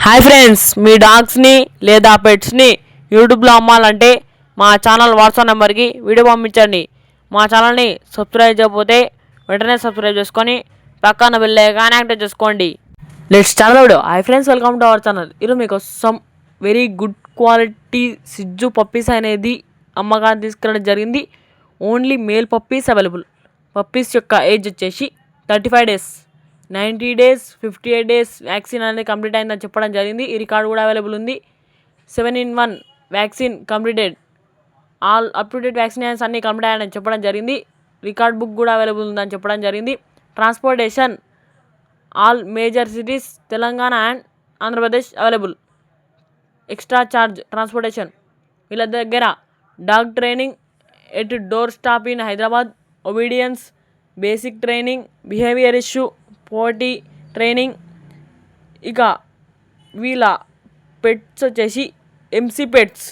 Hi friends, మీ డాగ్స్ని లేదా పెట్స్ని యూట్యూబ్లో అమ్మాలంటే మా ఛానల్ వాట్సాప్ నెంబర్కి వీడియో పంపించండి. మా ఛానల్ని సబ్స్క్రైబ్ చేయకపోతే వెంటనే సబ్స్క్రైబ్ చేసుకొని పక్కన బెల్ ఐకాన్ యాక్టివేట్ చేసుకోండి. Let's start video. Hi friends, welcome to our channel. ఈరోజు మీకు సమ్ వెరీ గుడ్ క్వాలిటీ సిజ్జు పప్పీస్ అనేది అమ్మకాన్ని తీసుకురావడం జరిగింది. Only male puppies available. Puppies యొక్క ఏజ్ వచ్చేసి 35 డేస్, 90 డేస్, 58 డేస్ వ్యాక్సిన్ అనేది కంప్లీట్ అయిందని చెప్పడం జరిగింది. ఈ రికార్డు కూడా అవైలబుల్ ఉంది. 7-in-1 vaccine completed, all up to date vaccinations అన్నీ కంప్లీట్ అయ్యాయని చెప్పడం జరిగింది. రికార్డ్ బుక్ కూడా అవైలబుల్ ఉందని చెప్పడం జరిగింది. Transportation all major cities Telangana and Andhra Pradesh available. Extra charge transportation. వీళ్ళ దగ్గర dog training at door stop in Hyderabad, obedience, basic training, behaviour issue, పోటీ ట్రైనింగ్. ఇక వీళ్ళ పెట్స్ వచ్చేసి ఎంసీ పెట్స్.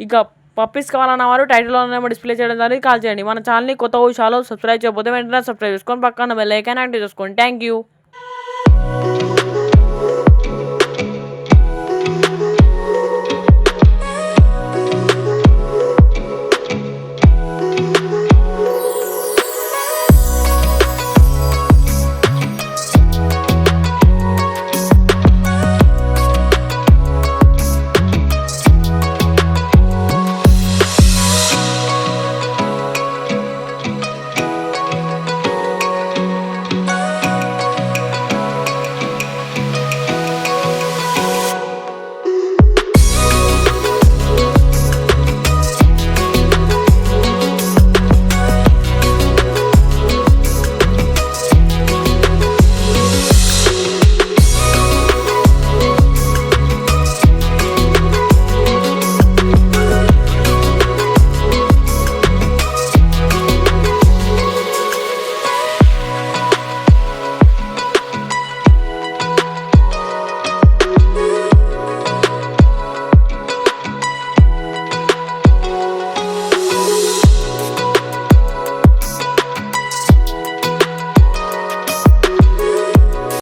ఇక పప్పీస్ కావాలన్న వారు టైటిల్లో డిస్ప్లే చేయడం జరిగింది, కాల్ చేయండి. మన ఛానల్ని కొత్త విషయాలు సబ్స్క్రైబ్ చేయకపోతే వెంటనే సబ్స్క్రైబ్ చేసుకొని పక్కన బెల్ ఐకాన్ యాక్టివేట్ చేసుకోండి. Thank you.